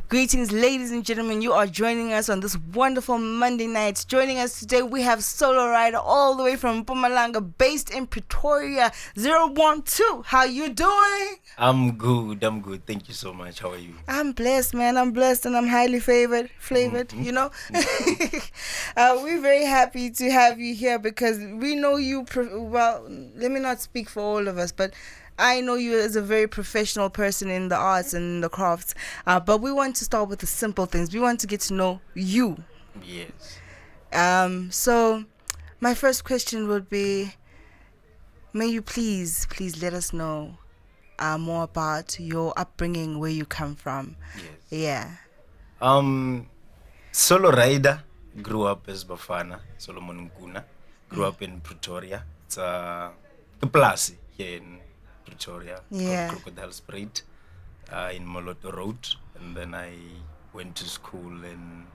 Greetings, ladies and gentlemen. You are joining us on this wonderful Monday night. Joining us today, we have SoloRider all the way from Mpumalanga, based in Pretoria. 012. How you doing? I'm good. Thank you so much. How are you? I'm blessed, man. I'm blessed and I'm highly flavored, you know. We're very happy to have you here because we know you, well, let me not speak for all of us, but I know you as a very professional person in the arts and in the crafts. But we want to start with the simple things. We want to get to know you. Yes. So my first question would be, may you please let us know more about your upbringing, where you come from. Yes. Yeah. SoloRider grew up as Bafana, Solomon Nkuna. Grew up in Pretoria. It's a place here in Pretoria. It's Yeah. called Crocodile Spruit, in Moloto Road. And then I went to school in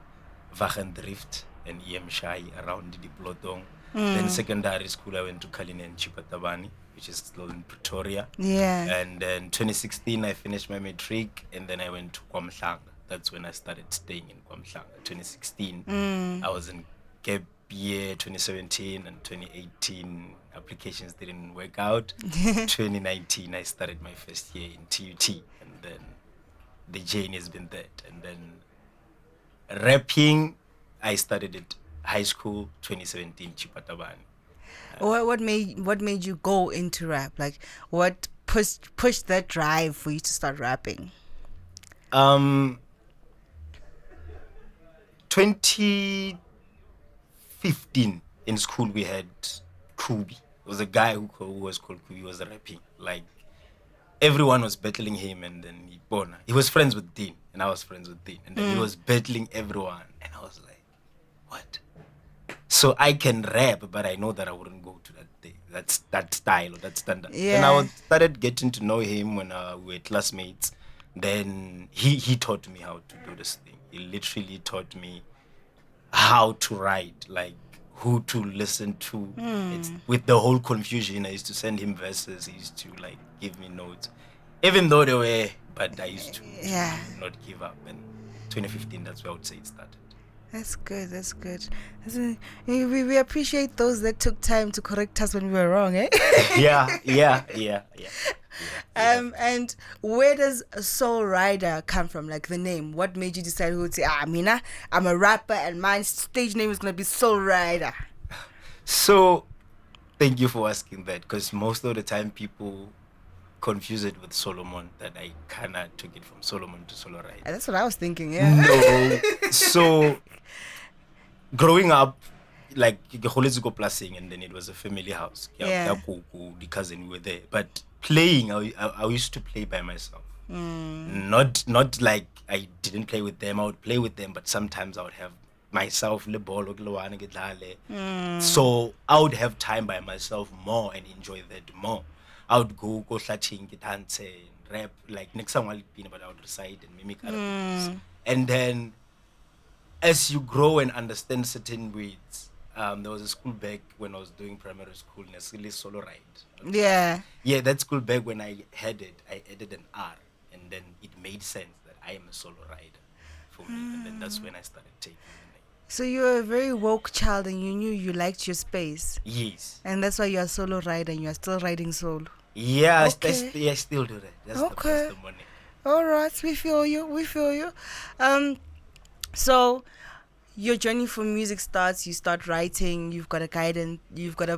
Wachendrift and EM Shai around the Plotong. Then secondary school I went to Kalini and Chipatabani, which is still in Pretoria. Yeah. And then 2016 I finished my matric and then I went to KwaMhlanga. That's when I started staying in KwaMhlanga. 2016 I was in gap year. 2017 and 2018 applications didn't work out. 2019 I started my first year in TUT, and then the journey has been that. And then rapping I started at high school 2017 Chipatabani. What made you go into rap? Like, what pushed that drive for you to start rapping? 2015 in school we had Kubi. There was a guy who was called Kubi. He was rapping. Like, everyone was battling him, and then he was friends with Dean, and I was friends with Dean, and then he was battling everyone, and I was like, what? So I can rap, but I know that I wouldn't go to that day, that style or that standard. Yeah. And I started getting to know him when we were classmates. Then he taught me how to do this thing. He literally taught me how to write, like who to listen to. It's with the whole confusion. I used to send him verses. He used to like give me notes, even though they were. But I used to not give up. And 2015, that's where I would say it started. That's good. We appreciate those that took time to correct us when we were wrong, eh? Yeah. And where does SoloRider come from? Like the name. What made you decide who to say, Mina, I'm a rapper and my stage name is gonna be SoloRider? So, thank you for asking that, because most of the time people confuse it with Solomon, that I kinda took it from Solomon to SoloRider. That's what I was thinking, yeah. No. So, growing up, like, plasing, and then it was a family house. Yeah. The cousin, we were there. But playing, I used to play by myself. Not like I didn't play with them. I would play with them, but sometimes I would have myself le ball. So I would have time by myself more and enjoy that more. I would go slatting, dance, and rap, like next song I'll be, but I would recite and mimic other people's. And then as you grow and understand certain words, there was a school back when I was doing primary school, Nestle SoloRider. Yeah. Yeah, that school back when I had it, I added an R, and then it made sense that I am a SoloRider for me, and then that's when I started taking the name. So you're a very woke child and you knew you liked your space. Yes. And that's why you're a SoloRider and you're still riding solo. Yeah, Okay. I still do that. That's Okay. the money. All right, we feel you. So your journey for music starts. You start writing. You've got a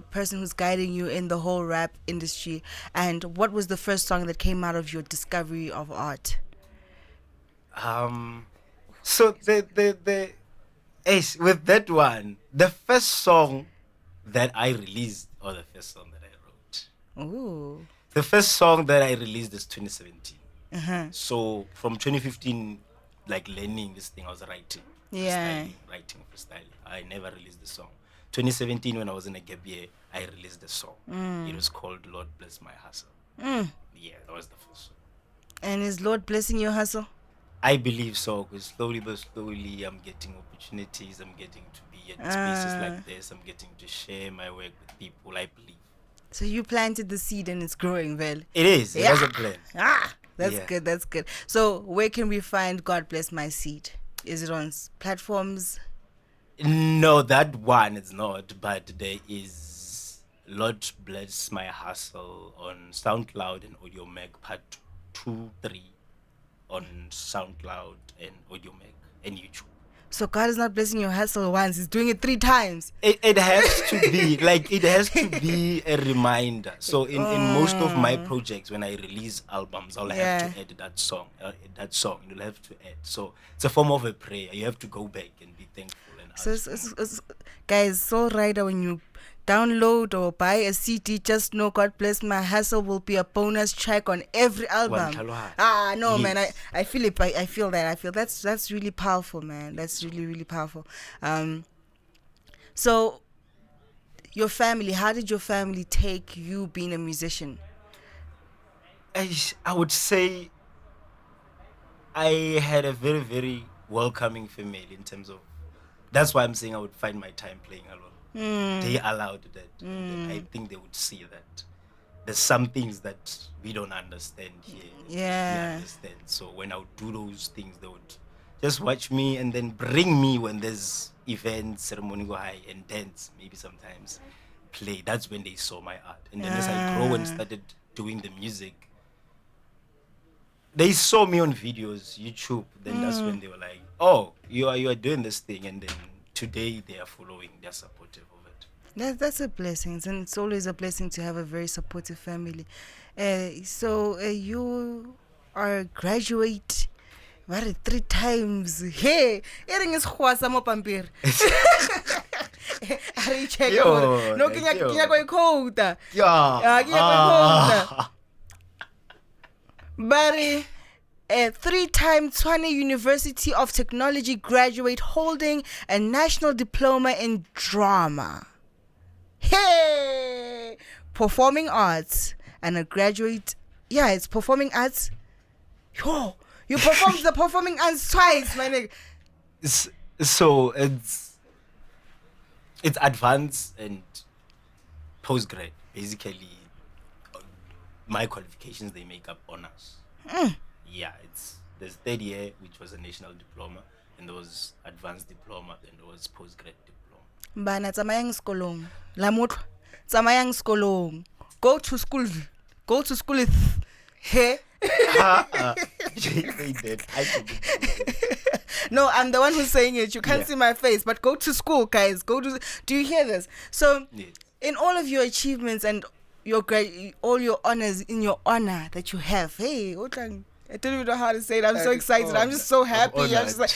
person who's guiding you in the whole rap industry. And what was the first song that came out of your discovery of art? So with that one, the first song that I released, or the first song that I wrote. Ooh. The first song that I released is 2017. Uh-huh. So from 2015, like learning this thing, I was writing. Yeah. Freestyling. I never released the song. 2017, when I was in a gap year, I released the song. It was called Lord Bless My Hustle. Yeah, that was the first song. And is Lord blessing your hustle? I believe so, because slowly but slowly I'm getting opportunities. I'm getting to be at spaces like this. I'm getting to share my work with people, I believe. So you planted the seed and it's growing, well. It is. It has a plan. That's good. That's good. So where can we find God Bless My Seed? Is it on platforms? No, that one is not, but there is Lord Bless My Hustle on SoundCloud and Audio Mac part 2, 3 on SoundCloud and Audio Mac and YouTube. So God is not blessing your hustle once; He's doing it 3 times. It has to be like it has to be a reminder. So in most of my projects, when I release albums, I'll have to add that song. You'll have to add. So it's a form of a prayer. You have to go back and be thankful and ask. So guys, SoloRider, when you download or buy a CD, just know God Bless My Hustle will be a bonus track on every album. No, yes. Man, I feel it. I feel that's really powerful, man. That's really, really powerful. So your family, how did your family take you being a musician? I would say I had a very, very welcoming family in terms of, that's why I'm saying I would find my time playing alone. They allowed that. I think they would see that there's some things that we don't understand here. Yeah. We understand. So when I would do those things, they would just watch me and then bring me when there's events, ceremony go high, and dance, maybe sometimes play. That's when they saw my art. And then as I grow and started doing the music, they saw me on videos, YouTube. Then that's when they were like, oh, you are doing this thing. And then today they are following, they're supportive of it. That's a blessing, and it's always a blessing to have a very supportive family. So you are a graduate, what, 3 times? Hey, eating is khwasa mo pampir. Are check? No, kinya go quota. Yeah. But a 3-time Tshwane University of Technology graduate holding a national diploma in drama. Hey! Performing arts and a graduate. Yeah, it's performing arts. Yo, you performed the performing arts twice, my nigga. So it's advanced and postgrad. Basically, my qualifications, they make up honors. Yeah, there's 3rd year, which was a national diploma, and there was advanced diploma, and there was postgrad diploma. Bana tsamayang skolong. La motho tsamayang skolong. Go to school. Hey. They did. No, I'm the one who's saying it. You can't see my face, but go to school, guys. Do you hear this? So, yes. In all of your achievements and all your honors, in your honor that you have, hey, I don't even know how to say it. I'm so excited. I'm just so happy. I'm just like,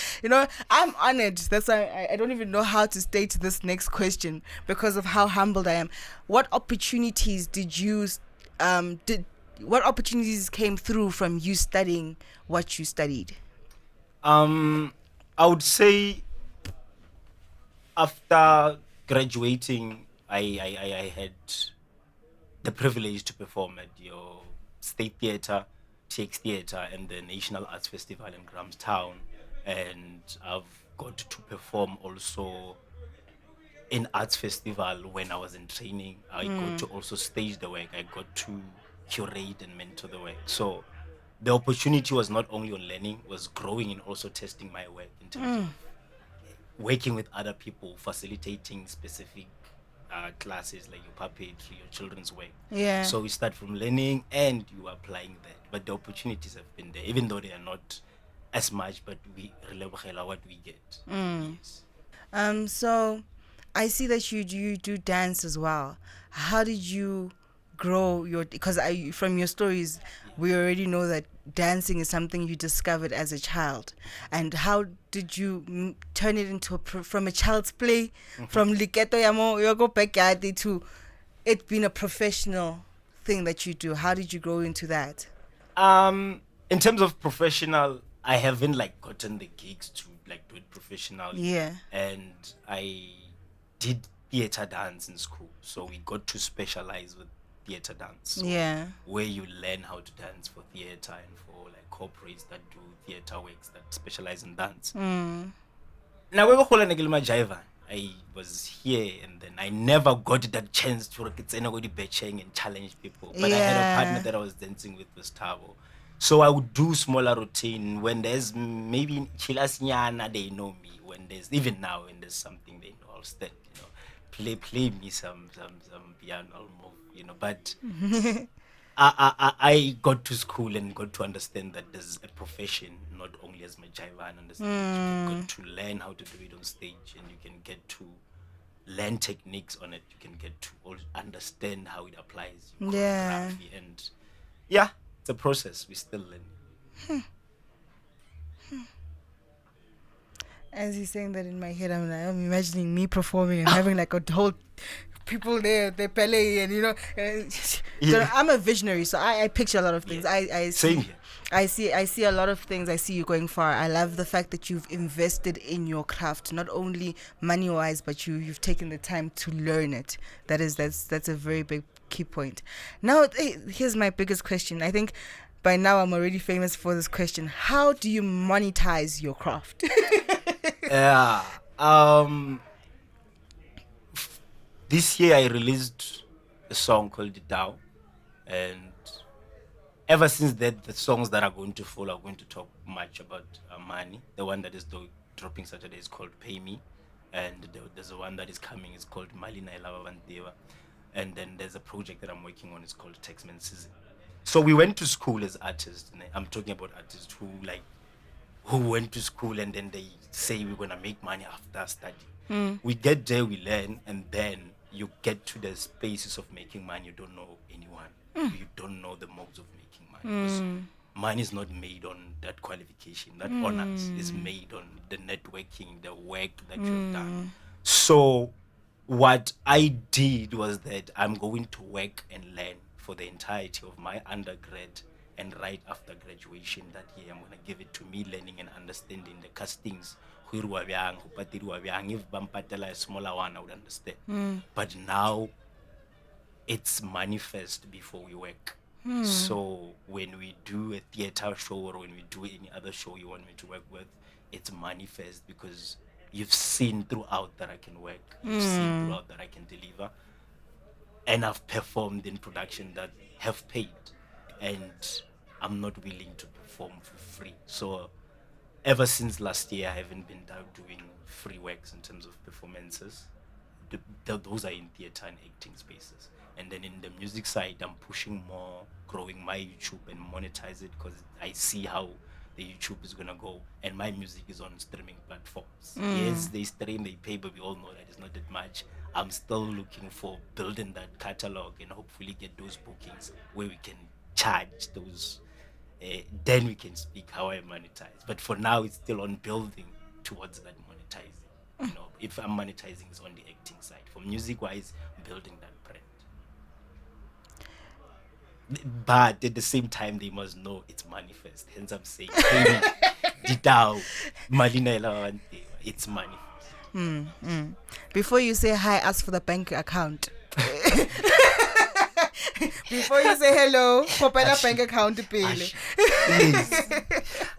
I'm honored. That's why I don't even know how to state this next question because of how humbled I am. What opportunities what opportunities came through from you studying what you studied? I would say after graduating, I had the privilege to perform at your State Theatre, TX Theatre, and the National Arts Festival in Grahamstown. And I've got to perform also in Arts Festival when I was in training. I got to also stage the work. I got to curate and mentor the work. So the opportunity was not only on learning, was growing and also testing my work in terms of working with other people, facilitating specific classes like your puppetry, your children's work. Yeah. So we start from learning and you are applying that. But the opportunities have been there, even though they are not as much, but we relevela what we get. Yes. So I see that you do dance as well. How did you grow because from your stories we already know that dancing is something you discovered as a child, and how did you turn it into from a child's play, from liketo ya go backyard to it being a professional thing that you do? How did you grow into that? In terms of professional, I haven't gotten the gigs to do it professionally. Yeah. And I did theater dance in school, so we got to specialize with theater dance. So yeah. Where you learn how to dance for theater and for corporates that do theater works that specialize in dance. Now I was here and then I never got that chance to get anybody betching and challenge people. But I had a partner that I was dancing with, Tiago. So I would do smaller routine when there's maybe Chilasiana, they know me. When there's even now when there's something they know, I'll stand, play me some piano, I'll move, But I got to school and got to understand that there's a profession, not only as my jiva, and understand that you can got to learn how to do it on stage, and you can get to learn techniques on it. You can get to understand how it applies, Yeah. choreography, and yeah, it's a process. We still learn. As he's saying that in my head, I'm imagining me performing and having like a whole people there, they ballet, and Yeah. I'm a visionary, so I picture a lot of things. Yeah. I Same see, here. I see a lot of things. I see you going far. I love the fact that you've invested in your craft, not only money wise, but you've taken the time to learn it. That's a very big key point. Now, here's my biggest question. I think by now I'm already famous for this question. How do you monetize your craft? Yeah. This year I released a song called "The Tao," and ever since that, the songs that are going to follow are going to talk much about money. The one that is dropping Saturday is called "Pay Me," and there's a one that is coming. It's called "Malina Elava Vandeva," and then there's a project that I'm working on. It's called "Taxman Season." So we went to school as artists. And I'm talking about artists who went to school and then they say we're gonna make money after study. We get there, we learn, and then you get to the spaces of making money. You don't know anyone. You don't know the modes of making money. Because money is not made on that qualification. That honors is made on the networking, the work that you've done. So what I did was that I'm going to work and learn for the entirety of my undergrad, and right after graduation that year, I'm going to give it to me learning and understanding the castings. Go iriwa bjang, go patediwa bjang. If ba mpatela a smaller one, I would understand. But now it's manifest before we work. So when we do a theater show or when we do any other show you want me to work with, it's manifest because you've seen throughout that I can work. You've seen throughout that I can deliver. And I've performed in production that have paid. And I'm not willing to perform for free. So ever since last year, I haven't been doing free works in terms of performances. Those are in theater and acting spaces. And then in the music side, I'm pushing more, growing my YouTube and monetize it because I see how the YouTube is gonna go. And my music is on streaming platforms. Yes, they stream, they pay, but we all know that it's not that much. I'm still looking for building that catalog and hopefully get those bookings where we can charge those. Then we can speak how I monetize. But for now, it's still on building towards that monetizing. If I'm monetizing, it's on the acting side. For music wise, building that brand. But at the same time, they must know it's manifest. Hence, I'm saying, hey, Didao, Malina Elawante, it's manifest. Before you say hi, ask for the bank account. Before you say hello, pop in a bank account, please.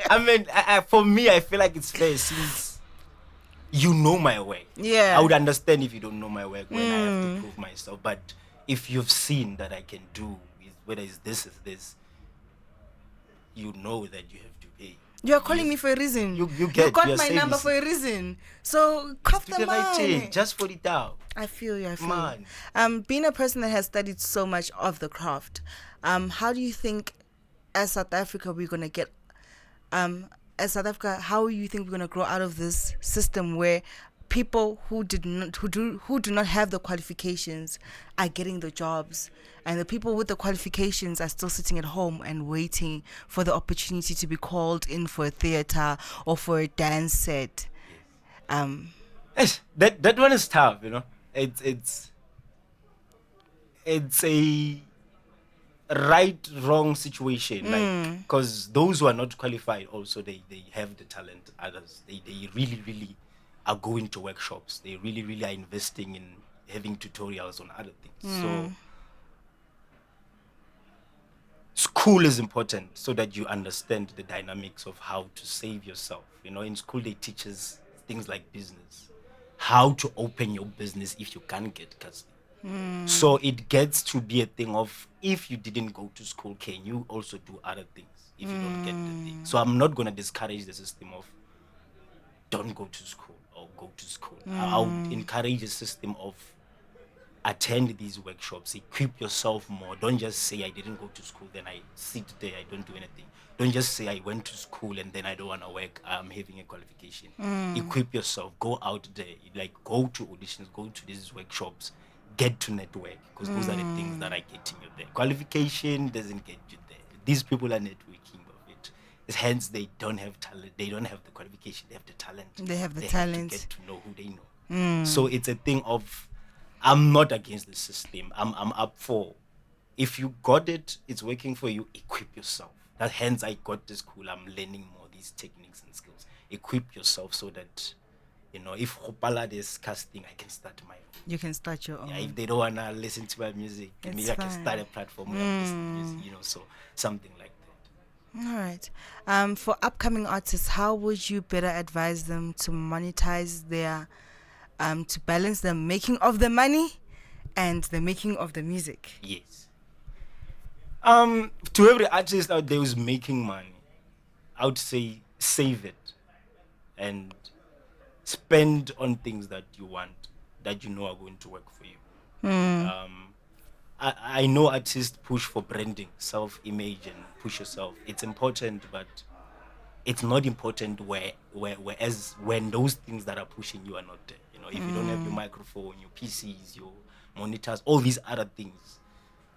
I mean, for me, I feel like it's fair since you know my work. Yeah. I would understand if you don't know my work when I have to prove myself. But if you've seen that I can do, whether it's this is this, you know that you have to pay. You're calling me for a reason. You got my service. number for a reason. So cough the money. Just for the down. I feel you. Man. Being a person that has studied so much of the craft, how do you think, as South Africa, we're gonna get, as South Africa, how do you think we're gonna grow out of this system where people who do not have the qualifications are getting the jobs, and the people with the qualifications are still sitting at home and waiting for the opportunity to be called in for a theater or for a dance set? That one is tough, It's a right wrong situation, like because those who are not qualified also they have the talent. Others they really are going to workshops. They really are investing in having tutorials on other things. So school is important so that you understand the dynamics of how to save yourself. In school they teach us things like business, how to open your business if you can't get custody. So it gets to be a thing of, if you didn't go to school, can you also do other things if you don't get the thing? So I'm not going to discourage the system of don't go to school or go to school. I would encourage a system of attend these workshops, equip yourself more. Don't just say I didn't go to school, then I sit there, I don't do anything. Don't just say I went to school and then I don't want to work, I'm having a qualification. Equip yourself, go out there, like go to auditions, go to these workshops, get to network, because those are the things that are getting you there. Qualification doesn't get you there. These people are networking of it. Hence, they don't have talent. They don't have the qualification. They have the talent. They have the Have talent. to get to know who they know. So it's a thing of, I'm not against the system. I'm up for, if you got it, it's working for you, equip yourself. That hence I got this school. I'm learning more these techniques and skills. Equip yourself so that, if Hopala is casting, I can start my own. You can start your own. Yeah, if they don't wanna listen to my music, maybe I can start a platform where I'm listening to music, so something like that. All right. For upcoming artists, how would you better advise them to monetize their, to balance the making of the money and the making of the music? Yes. To every artist out there who's making money, I would say save it and spend on things that you want, that you know are going to work for you. I know artists push for branding, self-image, and push yourself. It's important, but it's not important whereas when those things that are pushing you are not there. If you don't have your microphone, your PCs, your monitors, all these other things,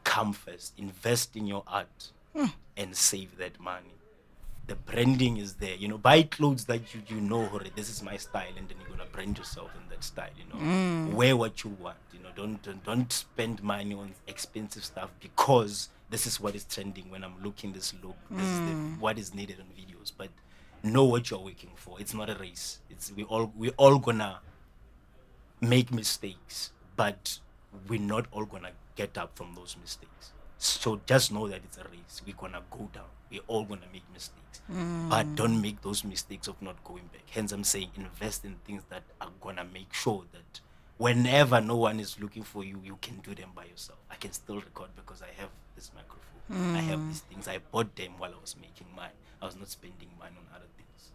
come first. Invest in your art and save that money. The branding is there. Buy clothes that you know, already, this is my style, and then you're gonna brand yourself in that style. Wear what you want. Don't spend money on expensive stuff because this is what is trending. When I'm looking this look, this is what is needed on videos. But know what you're working for. It's not a race. We all gonna make mistakes, but we're not all gonna get up from those mistakes. So just know that it's a race. We're gonna go down. We're all gonna make mistakes, but don't make those mistakes of not going back. Hence, I'm saying invest in things that are gonna make sure that whenever no one is looking for you, you can do them by yourself. I can still record because I have this microphone. I have these things. I bought them while I was making mine. I was not spending money on other things.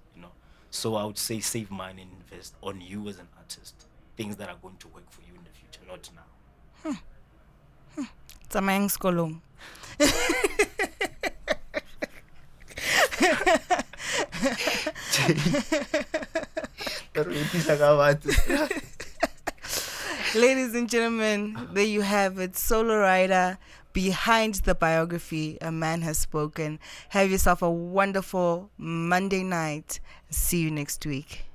So I would say save money and invest on you as an artist. Things that are going to work for you in the future, not now. Tsamayang sekolong. Ladies and gentlemen, there you have it. SoloRider, behind the biography, a man has spoken. Have yourself a wonderful Monday night. See you next week.